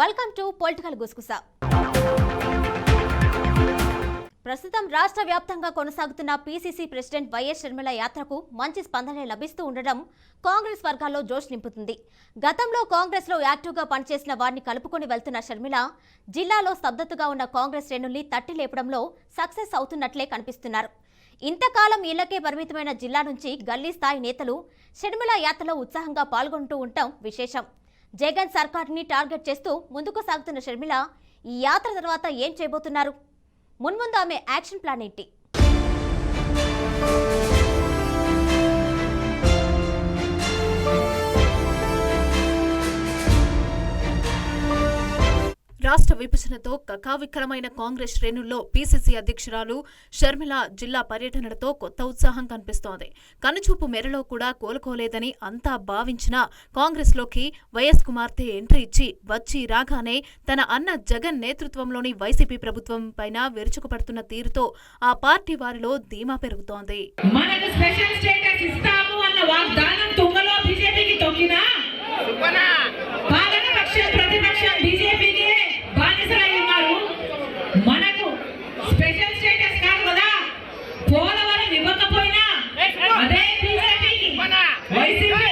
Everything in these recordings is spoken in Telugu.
Welcome to political గుసగుస. ప్రస్తుతం రాష్ట్ర వ్యాప్తంగా కొనసాగుతున్న పీసీసీ ప్రెసిడెంట్ వైఎస్ షర్మిల యాత్రకు మంచి స్పందన లభిస్తూ ఉండడం కాంగ్రెస్ వర్గాల్లో జోష్ నింపుతుంది. గతంలో కాంగ్రెస్లో యాక్టివ్గా పనిచేసిన వారిని కలుపుకొని వెళ్తున్న షర్మిల జిల్లాలో స్తబ్దతగా ఉన్న కాంగ్రెస్ శ్రేణుల్ని తట్టి లేపడంలో సక్సెస్ అవుతున్నట్లే కనిపిస్తున్నారు. ఇంతకాలం ఇళ్లకే పరిమితమైన జిల్లా నుంచి గల్లీ స్థాయి నేతలు షర్మిల యాత్రలో ఉత్సాహంగా పాల్గొంటూ ఉండటం విశేషం. జగన్ సర్కార్ని టార్గెట్ చేస్తూ ముందుకు సాగుతున్న షర్మిల ఈ యాత్ర తర్వాత ఏం చేయబోతున్నారు? మున్ముందు ఆమె యాక్షన్ ప్లాన్ ఏంటి? రాష్ట్ర విభజనతో కకావికలమైన కాంగ్రెస్ శ్రేణుల్లో పీసీసీ అధ్యక్షురాలు షర్మిల జిల్లా పర్యటనలతో కొత్త ఉత్సాహం కనిపిస్తోంది. కనుచూపు మేరలో కూడా కోలుకోలేదని అంతా భావించిన కాంగ్రెస్లోకి వైఎస్ కుమార్తె ఎంట్రీ ఇచ్చి వచ్చి రాగానే తన అన్న జగన్ నేతృత్వంలోని వైసీపీ ప్రభుత్వం పైన విరుచుకుపడుతున్న తీరుతో ఆ పార్టీ వారిలో ధీమా పెరుగుతోంది. మనకు స్పెషల్ స్టేటస్ కాదు కదా, పోలవరం ఇవ్వకపోయినా అదే బీజేపీకి వైసీపీ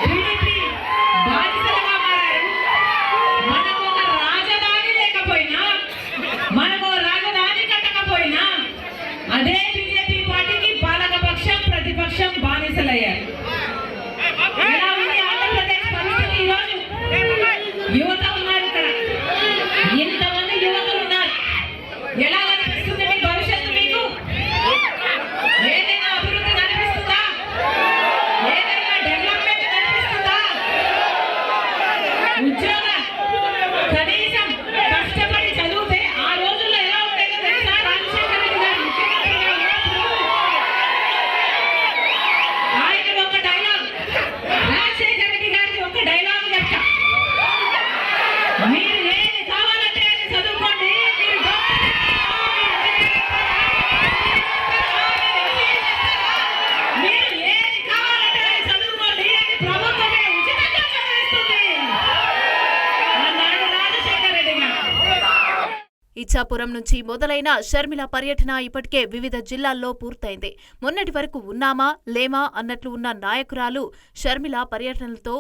టీడీపీ బానిసలుగా మారారు. మనకు ఒక రాజధాని లేకపోయినా, మనకు రాజధాని కట్టకపోయినా అదే బీజేపీ పార్టీకి పాలకపక్షం ప్రతిపక్షం బానిసలయ్యారు. ఎలా ఉంది ఆంధ్రప్రదేశ్ పరిస్థితి? ఈరోజు యువత ఉన్నారు ఇక్కడ, ఇంతమంది యువకులు ఉన్నారు. ఎలా కనిపిస్తుంది మీ భవిష్యత్తు? మీకు ఏదైనా అభివృద్ధి కనిపిస్తుందా? ఏదైనా డెవలప్మెంట్ కనిపిస్తుందా? ఉద్యోగ కనీసం కష్టపడి చదివితే ఆ రోజుల్లో ఎలా ఉండేదో తెలుసా? రాజశేఖర రెడ్డి గారు ముఖ్యమంత్రిగా ఉన్నప్పుడు ఆయన ఒక డైలాగ్, రాజశేఖర రెడ్డి గారికి ఒక డైలాగ్ చెప్తా, మీరు ఏది కావాలంటే అది చదువుకోండి, మీరు ఏది కావాలంటే అది చదువుకోండి, అది ప్రభుత్వమే ఉచితంగా చదివిస్తుంది అన్నాడు రాజశేఖర రెడ్డి గారు. ఇచ్చాపురం నుంచి మొదలైన షర్మిల పర్యటన ఇప్పటికే వివిధ జిల్లాల్లో పూర్తయింది. మొన్నటి వరకు ఉన్నామా లేమా అన్నట్లు ఉన్న నాయకురాలు షర్మిల పర్యటనలతో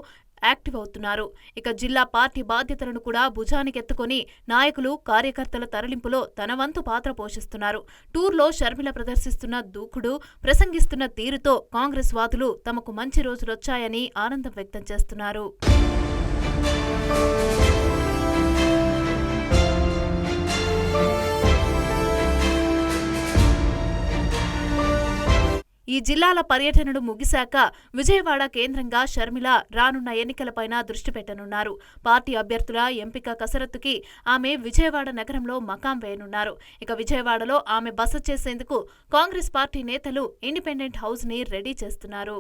యాక్టివ్ అవుతున్నారు. ఇక జిల్లా పార్టీ బాధ్యతలను కూడా భుజానికెత్తుకొని నాయకులు కార్యకర్తల తరలింపులో తన వంతు పాత్ర పోషిస్తున్నారు. టూర్లో షర్మిల ప్రదర్శిస్తున్న దూకుడు, ప్రసంగిస్తున్న తీరుతో కాంగ్రెస్ వాదులు తమకు మంచి రోజులొచ్చాయని ఆనందం వ్యక్తం చేస్తున్నారు. ఈ జిల్లాల పర్యటనలు ముగిశాక విజయవాడ కేంద్రంగా షర్మిల రానున్న ఎన్నికలపైన దృష్టి పెట్టనున్నారు. పార్టీ అభ్యర్థుల ఎంపిక కసరత్తుకి ఆమె విజయవాడ నగరంలో మకాం వేయనున్నారు. ఇక విజయవాడలో ఆమె బస చేసేందుకు కాంగ్రెస్ పార్టీ నేతలు ఇండిపెండెంట్ హౌస్ ని రెడీ చేస్తున్నారు.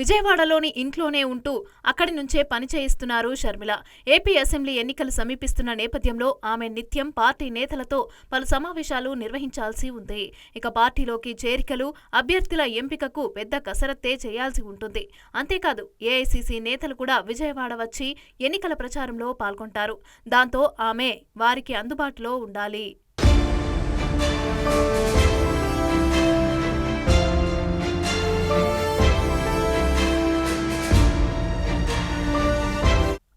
విజయవాడలోని ఇంట్లోనే ఉంటూ అక్కడి నుంచే పని చేయిస్తున్నారు షర్మిల. ఏపీ అసెంబ్లీ ఎన్నికలు సమీపిస్తున్న నేపథ్యంలో ఆమె నిత్యం పార్టీ నేతలతో పలు సమావేశాలు నిర్వహించాల్సి ఉంది. ఇక పార్టీలోకి చేరికలు, అభ్యర్థుల ఎంపికకు పెద్ద కసరత్తే చేయాల్సి ఉంటుంది. అంతేకాదు ఏఐసీసీ నేతలు కూడా విజయవాడ వచ్చి ఎన్నికల ప్రచారంలో పాల్గొంటారు. దాంతో ఆమె వారికి అందుబాటులో ఉండాలి.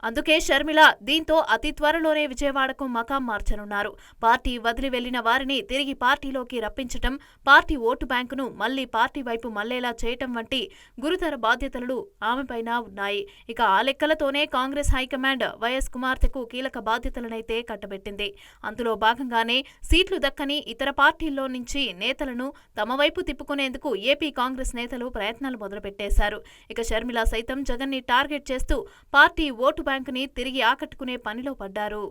అందుకే షర్మిల దీంతో అతి త్వరలోనే విజయవాడకు మకాం మార్చనున్నారు. పార్టీ వదిలి వెళ్లిన వారిని తిరిగి పార్టీలోకి రప్పించటం, పార్టీ ఓటు బ్యాంకును మళ్లీ పార్టీ వైపు మళ్లేలా చేయటం వంటి గురుతర బాధ్యతలు ఆమెపైన ఉన్నాయి. ఇక ఆ లెక్కలతోనే కాంగ్రెస్ హైకమాండ్ వైఎస్ కుమార్తెకు కీలక బాధ్యతలనైతే కట్టబెట్టింది. అందులో భాగంగానే సీట్లు దక్కని ఇతర పార్టీల్లో నుంచి నేతలను తమ వైపు తిప్పుకునేందుకు ఏపీ కాంగ్రెస్ నేతలు ప్రయత్నాలు మొదలుపెట్టేశారు. ఇక షర్మిల సైతం జగన్ ని టార్గెట్ చేస్తూ పార్టీ ఓటు బ్యాంకుని తిరిగి ఆకట్టుకునే పనిలో పడ్డారు.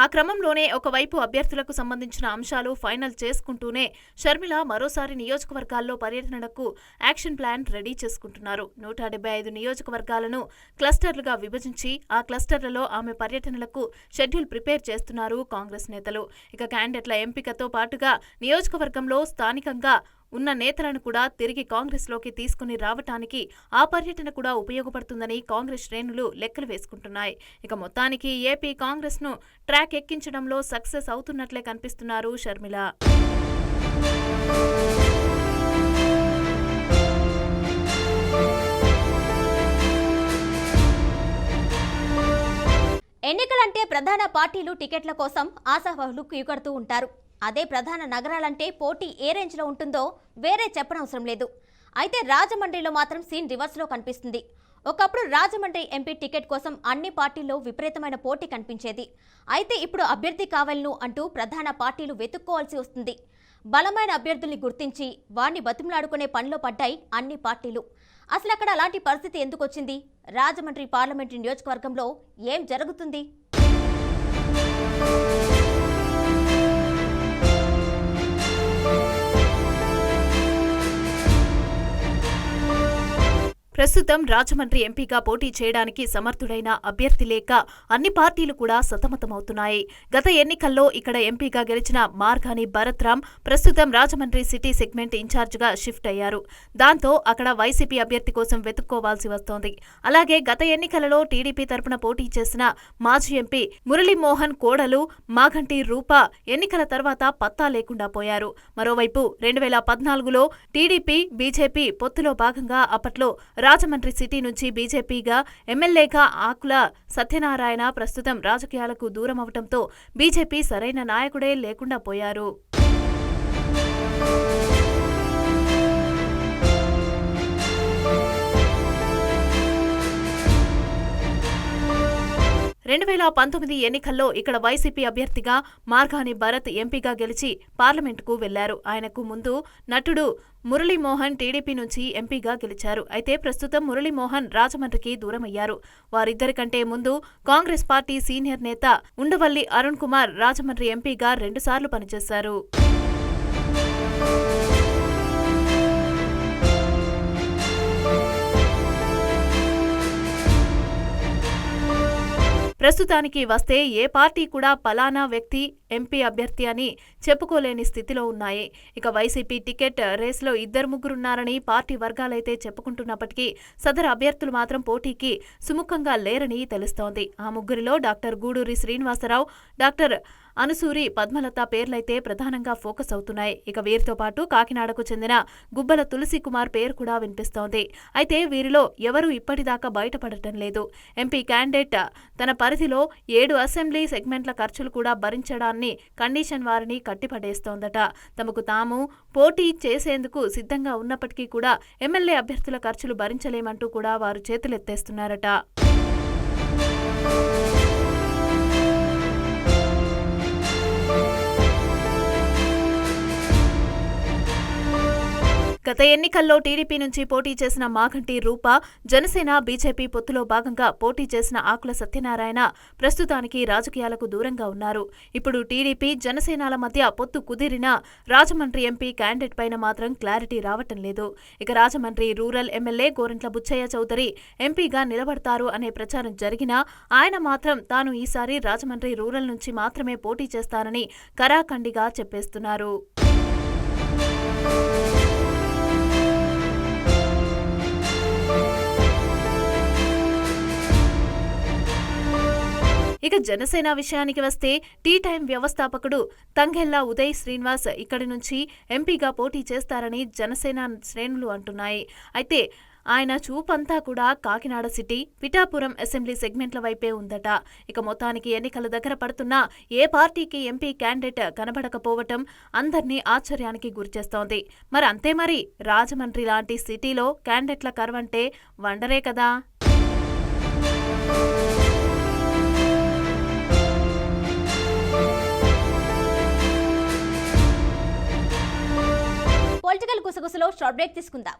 ఆ క్రమంలోనే ఒకవైపు అభ్యర్థులకు సంబంధించిన అంశాలు ఫైనల్ చేసుకుంటూనే షర్మిల మరోసారి నియోజకవర్గాల్లో పర్యటనకు యాక్షన్ ప్లాన్ రెడీ చేసుకుంటున్నారు. 175 నియోజకవర్గాలను క్లస్టర్లుగా విభజించి ఆ క్లస్టర్లలో ఆమె పర్యటనలకు షెడ్యూల్ ప్రిపేర్ చేస్తున్నారు కాంగ్రెస్ నేతలు. ఇక క్యాండిడేట్ల ఎంపికతో పాటుగా నియోజకవర్గంలో స్థానికంగా ఉన్న నేతలను కూడా తిరిగి కాంగ్రెస్లోకి తీసుకుని రావటానికి ఆ పర్యటన కూడా ఉపయోగపడుతుందని కాంగ్రెస్ శ్రేణులు లెక్కలు వేసుకుంటున్నాయి. ఇక మొత్తానికి ఏపీ కాంగ్రెస్ ను ట్రాక్ ఎక్కించడంలో సక్సెస్ అవుతున్నట్లే కనిపిస్తున్నారు షర్మిల. ఎన్నికలంటే ప్రధాన పార్టీలు టికెట్ల కోసం ఆశావాహులు క్యూకడుతూ ఉంటారు. అదే ప్రధాన నగరాలంటే పోటీ ఏ రేంజ్లో ఉంటుందో వేరే చెప్పనవసరం లేదు. అయితే రాజమండ్రిలో మాత్రం సీన్ రివర్స్లో కనిపిస్తుంది. ఒకప్పుడు రాజమండ్రి ఎంపీ టికెట్ కోసం అన్ని పార్టీల్లో విపరీతమైన పోటీ కనిపించేది. అయితే ఇప్పుడు అభ్యర్థి కావాలను అంటూ ప్రధాన పార్టీలు వెతుక్కోవాల్సి వస్తుంది. బలమైన అభ్యర్థుల్ని గుర్తించి వారిని బతిమలాడుకునే పనిలో పడ్డాయి అన్ని పార్టీలు. అసలు అక్కడ అలాంటి పరిస్థితి ఎందుకు వచ్చింది? రాజమండ్రి పార్లమెంటరీ నియోజకవర్గంలో ఏం జరుగుతుంది? ప్రస్తుతం రాజమండ్రి ఎంపీగా పోటీ చేయడానికి సమర్థుడైన అభ్యర్థి లేక అన్ని పార్టీలు కూడా సతమతమవుతున్నాయి. గత ఎన్నికల్లో ఇక్కడ ఎంపీగా గెలిచిన మార్గాని భరత్రామ్ ప్రస్తుతం రాజమండ్రి సిటీ సెగ్మెంట్ ఇన్ఛార్జిగా షిఫ్ట్ అయ్యారు. దాంతో అక్కడ వైసీపీ అభ్యర్థి కోసం వెతుక్కోవాల్సి వస్తోంది. అలాగే గత ఎన్నికలలో టీడీపీ తరపున పోటీ చేసిన మాజీ ఎంపీ మురళీమోహన్ కోడలు మాగంటి రూప ఎన్నికల తర్వాత పత్తా లేకుండా పోయారు. మరోవైపు 2014లో టీడీపీ బీజేపీ పొత్తులో భాగంగా అప్పట్లో రాజమండ్రి సిటీ నుంచి బీజేపీగా ఎమ్మెల్యేగా ఆకుల సత్యనారాయణ ప్రస్తుతం రాజకీయాలకు దూరమవటంతో బీజేపీ సరైన నాయకుడే లేకుండా పోయారు. రెండు 2019 ఎన్నికల్లో ఇక్కడ వైసీపీ అభ్యర్థిగా మార్గాని భరత్ ఎంపీగా గెలిచి పార్లమెంటుకు వెళ్లారు. ఆయనకు ముందు నటుడు మురళీమోహన్ టీడీపీ నుంచి ఎంపీగా గెలిచారు. అయితే ప్రస్తుతం మురళీమోహన్ రాజమండ్రికి దూరమయ్యారు. వారిద్దరి కంటే ముందు కాంగ్రెస్ పార్టీ సీనియర్ నేత ఉండవల్లి అరుణ్ కుమార్ రాజమండ్రి ఎంపీగా 2 సార్లు పనిచేశారు. ప్రస్తుతానికి వస్తే ఏ పార్టీ కూడా పలానా వ్యక్తి ఎంపీ అభ్యర్థి అని చెప్పుకోలేని స్థితిలో ఉన్నాయి. ఇక వైసీపీ టికెట్ రేసులో 2-3ఉన్నారని పార్టీ వర్గాలైతే చెప్పుకుంటున్నప్పటికీ సదరు అభ్యర్థులు మాత్రం పోటీకి సుముఖంగా లేరని తెలుస్తోంది. ఆ ముగ్గురిలో డాక్టర్ గూడూరి శ్రీనివాసరావు, డాక్టర్ అనుసూరి పద్మలత పేర్లైతే ప్రధానంగా ఫోకస్ అవుతున్నాయి. ఇక వీరితో పాటు కాకినాడకు చెందిన గుబ్బల తులసి కుమార్ పేరు కూడా వినిపిస్తోంది. అయితే వీరిలో ఎవరూ ఇప్పటిదాకా బయటపడటం లేదు. ఎంపీ క్యాండిడేట్ తన పరిధిలో 7 అసెంబ్లీ సెగ్మెంట్ల ఖర్చులు కూడా భరించడాన్ని కండిషన్ వారిని కట్టిపడేస్తోందట. తమకు తాము పోటీ చేసేందుకు సిద్ధంగా ఉన్నప్పటికీ కూడా ఎమ్మెల్యే అభ్యర్థుల ఖర్చులు భరించలేమంటూ కూడా వారు చేతులెత్తేస్తున్నారట. గత ఎన్నికల్లో టీడీపీ నుంచి పోటీ చేసిన మాగంటి రూప, జనసేన బీజేపీ పొత్తులో భాగంగా పోటీ చేసిన ఆకుల సత్యనారాయణ ప్రస్తుతానికి రాజకీయాలకు దూరంగా ఉన్నారు. ఇప్పుడు టీడీపీ జనసేనల మధ్య పొత్తు కుదిరినా రాజమండ్రి ఎంపీ క్యాండిడేట్ పైన మాత్రం క్లారిటీ రావటం లేదు. ఇక రాజమండ్రి రూరల్ ఎమ్మెల్యే గోరంట్ల బుచ్చయ్య చౌదరి ఎంపీగా నిలబడతారు అనే ప్రచారం జరిగినా ఆయన మాత్రం తాను ఈసారి రాజమండ్రి రూరల్ నుంచి మాత్రమే పోటీ చేస్తానని కరాఖండిగా చెప్పేస్తున్నారు. ఇక జనసేన విషయానికి వస్తే టీ టైం వ్యవస్థాపకుడు తంగెళ్ల ఉదయ్ శ్రీనివాస్ ఇక్కడి నుంచి ఎంపీగా పోటీ చేస్తారని జనసేన శ్రేణులు అంటున్నాయి. అయితే ఆయన చూపంతా కూడా కాకినాడ సిటీ, పిఠాపురం అసెంబ్లీ సెగ్మెంట్ల వైపే ఉందట. ఇక మొత్తానికి ఎన్నికల దగ్గర పడుతున్నా ఏ పార్టీకి ఎంపీ క్యాండిడేట్ కనబడకపోవటం అందర్నీ ఆశ్చర్యానికి గురిచేస్తోంది. మరి రాజమండ్రి లాంటి సిటీలో క్యాండిడేట్ల కరువంటే వండరే కదా. పొలిటికల్ గుసగుసలో షార్ట్ బ్రేక్ తీసుకుందాం.